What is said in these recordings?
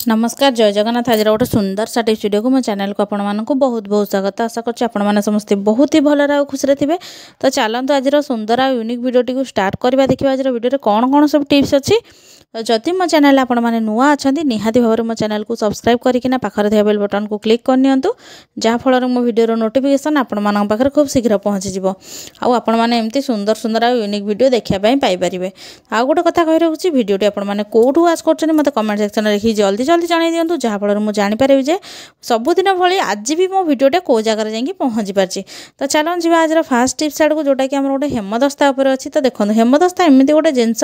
नमस्कार जय जगन्नाथ। आज गोटे सुंदर सा टिप्स वीडियो को मो चैनल को आपण मानक बहुत बहुत स्वागत। आशा करछि आपण माने समस्त बहुत ही भल और खुश थे। तो चलतु आज सुंदर और यूनिक वीडियो टी स्टार्ट करवा। देखिए आज वीडियो कौन कौन सब टिप्स अच्छी। तो जदि मो चैनल आपण मैंने नुआ अच्छा निहाती भाव में मो चैनल को सब्सक्राइब करना पाखर थे बेल बटन को क्लिक करनी जहाँफल मो वीडियो नोटिफिकेशन आपण मान पाखे खूब शीघ्र पहुँची आपण मैंने एमती सुंदर सुंदर और यूनिक वीडियो देखापी पाइपर। आउ गोटे कथा कही रखुच्छी भिडियो आपण मैंने कौटू वाच कर मत कमेंट सेक्शन में लिखी जल्दी जल्दी जन दिंतु जहाँफल मुझे जापर जे सबुदिन भाई आज भी मो भिडियोटे कौ जगह जाकि पहुँची पार्टी। तो चलो जी आज फास्ट टिप्स आड़ को जोटा कि गोटे हेमदस्ता अच्छी। तो देखो हेमदस्ता एमती गोटे जिनस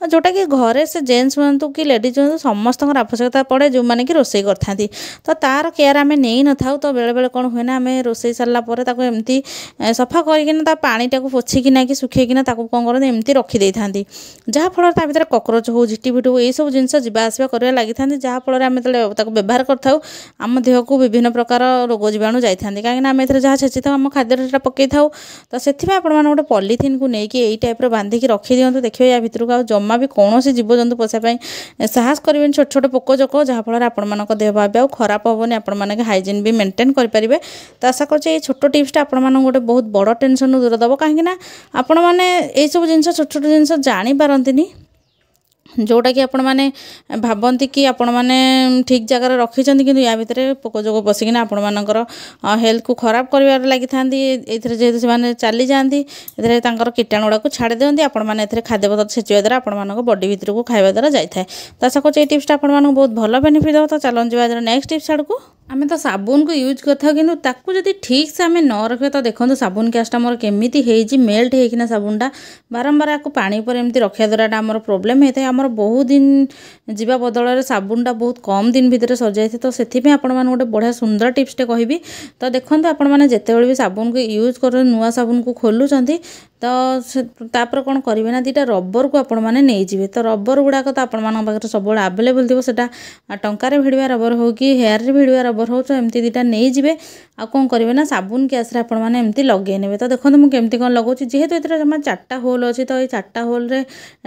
जोटा कि घरे से जेन्ट्स हूँ कि लेडीज हूँ समस्त आवश्यकता पड़े जो मैंने कि रोसे करते। तो तार केयर आम नहीं न था। तो बेले बेले कौन हुए ना आम रोसे सारापर एमती सफा करना पाटा को पोछिकिना कि सुखेकिना कौन करते एमती रखीदे था जहाँफल भर ककरोच हो झिटी पिटी हो यू जिन जावासवा कर लगी था जहाँफल आम जो व्यवहार करूँ आम देह को विभिन्न प्रकार रोग जीवाणु जाते कहीं आम जहाँ छेची था आम खाद्य पकई था। तो से गोटे पॉलीथिन को लेकिन यही टाइप बांधिकी रखी दिखाँ। देखिए या भितर को जमा भी कौन जीवजंतु पशापी साहस करेंगे छोट छोट पोक जोक जहाँफल आपण देह भाव आउ खराब हेनी आपण हाइजीन भी मेंटेन करेंगे। तो आशा कर छोट टिप्सटा आपण गोटे बहुत बड़ टेंशन दूर दब कहीं आपण मैंने सब जिन छोट छोट जिन जापारती जोटा कि आपण मैंने भावती कि आपण मैंने ठीक जगह रखिंट कि या भितर पोक जोग पशिकिना आपण मानकर हेल्थ को खराब कर लगी था। जेहेतु से चली जाती कीटाणु गुड़ा को छाड़ी दिखती आपण मैंने खाद्य पदार्थ छेचिया द्वारा आपण बॉडी भितर को खावा द्वारा जाए। तो आशा कर टिप्सटा आपण बहुत भल बेनिफिट दब। तो चलो जी आज नेक्स्ट टिप्स आड़ को आम तो साबुन को यूज करता कि जब ठीक से आम न रखे। तो देखो साबुन गैसटा मोर केमी मेल्ट होना साबुनटा बारंबार आपको पानी पर एमती रखा द्वारा आम प्रोब्लेम होता है। आमर बहुत दिन जीवा बदल साबुनटा बहुत कम दिन भितर सर जाए। तो से गोटे बढ़िया सुंदर टिप्सटे कहबी। तो देखो आपने जिते भी साबुन को यूज कर नुआ साबुन को खोलुंट तो तापर कौन करेंगे ना दीटा रबर को आपण मैंने नहीं जाए। तो रबर गुड़ाक तो आप सब आवेलेबल थी से टंकार भिड़वा रबर हो कि हेयर रे भिड़वा रबर हो। तो एमती दीटा नहीं जाए आ कौन करेंगे ना साबुन गैस आपण मैंने एमती लगे ने। तो देखो मुझे केमती कौन लगुच जेहेतु ये जमा 4टा होल अच्छी। तो ये 4टा होल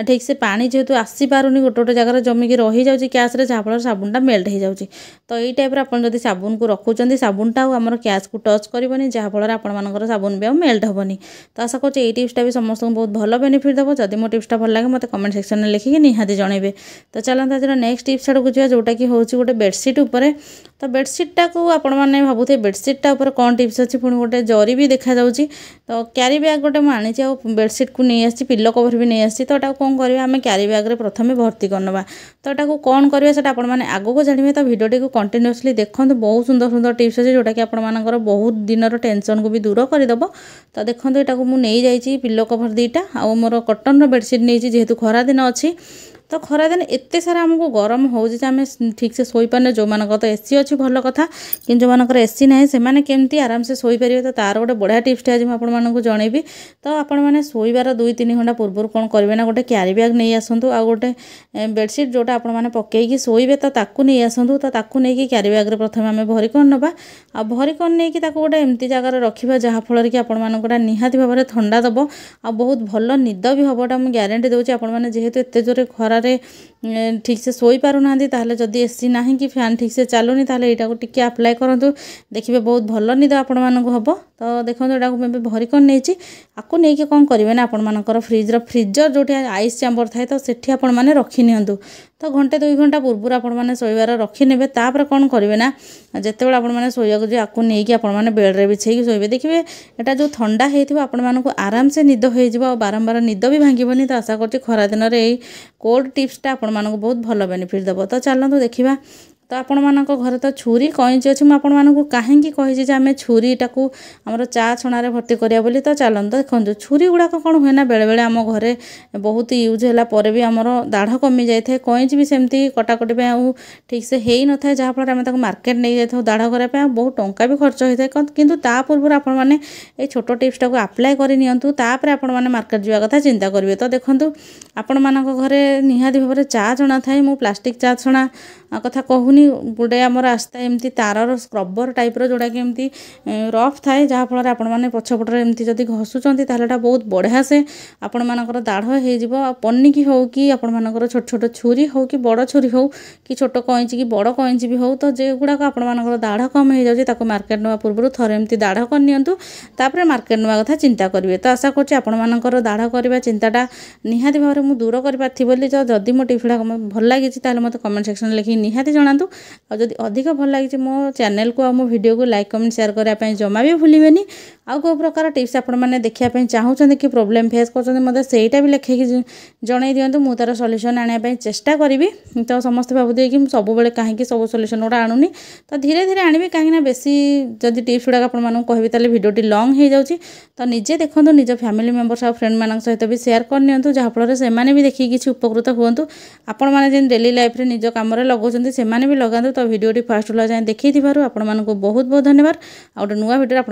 ठीक से पानी जेहेतु आसीपारूनी गोटे गोटे जगह जमिकी रही जाऊँगी गैस जहाँफल साबुनटा मेल्ट हो जाऊँगी। तो यही टाइप आप साबुन को रखुच्च साबुनटा आम गैस को टच करनी जहाँफल आपर साबुन भी आ मेल्ट हेनी। तो आशा कर टिप्सटा भी समस्त बहुत भल बेनिफिट दब। जदि मो टिप्सटा भल लगे मत कमेंट सेक्शन में लिखिकी निहाती जनइबे। तो चलते आज नेक्स्ट टिप्स आड़ को जा जोटा कि हूँ गोटे बेडसीट उपर। तो बेडसीटा को आपण मैंने भावुथे बेडसीटा उपर कौन टिप्स अच्छी पुणी गोटे जरी भी देखा जाऊँगी। तो क्यारी बैग गोटे मुझे बेडसीट को नहीं आसी पिलो कवर भी नहीं आसी। तो कौन करवा आम क्यारी बैग्रे प्रथम भर्ती करना। तो यहाँ कौन करेंगे से आपने आग को जाने। तो भिडियोटी को कंटिन्यूअसली देखो बहुत सुंदर सुंदर टिप्स अच्छे जोटा कि आपर बहुत दिन टेंशन को भी दूर करदेव। तो देखो यहाँ को मुझे पिलो कवर 2टा आ मोर कटन बेडसीट नहीं जेहेतु खरा दिन अच्छी। तो खरा दिन एत सारा आमको गरम हो आम ठीक से शोपारे जो मान तो एसी अच्छी भल कथा कि जो मान एसी ना से केमती आराम से शोपारे। तो तार गोटे बढ़िया टिप्सटे आज मुझे जनइबी। तो आपण मैंने शोबार 2-3 घंटा पूर्व कौन करेंगे ना गोटे क्यारी बैग नहीं आसतु आ गोटे बेडसीट जोटा आपण मैंने पकईकी शोबे। तो ताकू नहीं आसतु तो ताकू नहीं क्यारी बैग्रे प्रथम आम भरिकन नवा आ भरिकन नहीं गोटे एमती जगह रखा जहाँफल कि आपण निहाती भाव में ठंडा दब आ बहुत भल निद भी हमटा मुझे ग्यारंटी दूसरी। आपण जेहेतु एत जोरे खरा ठीक से शोई पारु ना ताहले जदि एसी ना कि फैन ठीक से चलुनी ताहले एटा को टिके अप्लाई करंतु देखिए बहुत भल निद आपण मानकु हबो। तो देखो एटा को मैं भरिकन नहीं आपको नहीं कौन करेंगे ना आपण मानकर फ्रिजर जोटी आइस चैम्बर थाए तो सेठी आपण माने रखी नियंतु। तो घंटे 2 घंटा पूर्व आपण मैंने शोबार रखी ने तापर कौन करेंगे ना जिते आपण मैंने शोया जो आपको नहीं आपण मैंने बेड्रे बिछे शोबे देखिए यहाँ जो ठंडा होता आपण मानक आराम से निद हो बारंबार निद भी भांगनी। तो आशा कर खरा दिन में कोल्ड टिप्सटा आपण मानक बहुत भल बेनिफिट दब। तो चलते देखा तो आपण मानक घरे तो छुरी कईची अच्छी मुझे आपको कहीं कही आम छुरीटा को आमर चा छणारे भर्ती करिया बोली। तो चलते देखो छुरी गुड़ाक कौन हुए ना बेले बेले आम घरे बहुत यूज है भी आमर दाढ़ कमी जाए कईची भी सेमती कटाकटी ठीक से हो न था जहाँफल आम मार्केट नहीं जाता दाढ़ करने बहुत टंका भी खर्च होता है। किंतु ता पूर्व आपण मैंने ये छोट टिप्सटा को अप्लाई करनी आपण मैंने मार्केट जावा कथा चिंता करेंगे। तो देखो आपण मानक घरे निहाती भाव में चा छणा थाए मु प्लास्टिक चा छणा कथा कहूनी देखनी गोटे आमर आसता एमती तारर स्क्रबर टाइप्र जोटा कि एमती रफ थाए जहाँफल आपण मैंने पछपटर एमती जदि घसुँच बहुत बढ़िया से आपण मानकर दाढ़ हो पनिकी हो कि आपण मानकर छोट छोट छुरी हो कि बड़ छुरी हो कि छोट कईंची कि बड़ कईंची भी हो तो जे गुड़ाक आपण मानकर दाढ़ कम हो जाए मार्केट नवा पूर्व थरे एमती दाढ़ कर मार्केट नवा कथा चिंता करेंगे। तो आशा करुँच आपण मानकर दाढ़ करवा चिंताटा निहाती भाव में दूर कर जदि मो टिप्सटा भल लगी मत कमेंट सेक्शन लिखी निहाती जनातु और जदि अधिक भल लगी मो चैनल को मो वीडियो को लाइक कमेंट शेयर करने जमा भी भूलें। आउ कौ प्रकार टिप्स आपण मैंने देखापी चाहूँगी कि प्रोब्लेम फेस कर मतलब सहीटा भी लिखे जन दिंतु मुझे तार सल्यूशन आने चेष्टा करी। तो समस्त भावुए कि सब कहीं सब सल्यूशन गुड़ा आणुनी तो धीरे धीरे आनी कहीं बेसी जदि टिप्स गुड़ा आपको कहबी भिडियोटी लंग हो जाऊँगी तो निजे देखो निज फैमिली मेंबर्स और फ्रेंड मान सहित भी शेयर करनी जहाँफल से भी देखिए किसी उपकृत हूँ आपण मैंने डेली लाइफ रे निज कम लगाउछन्ती से भी लगातु। तो भिडियोटी फास्ट जाए देखी बहुत बहुत धन्यवाद। आ गोटे नुआ भिडियो आप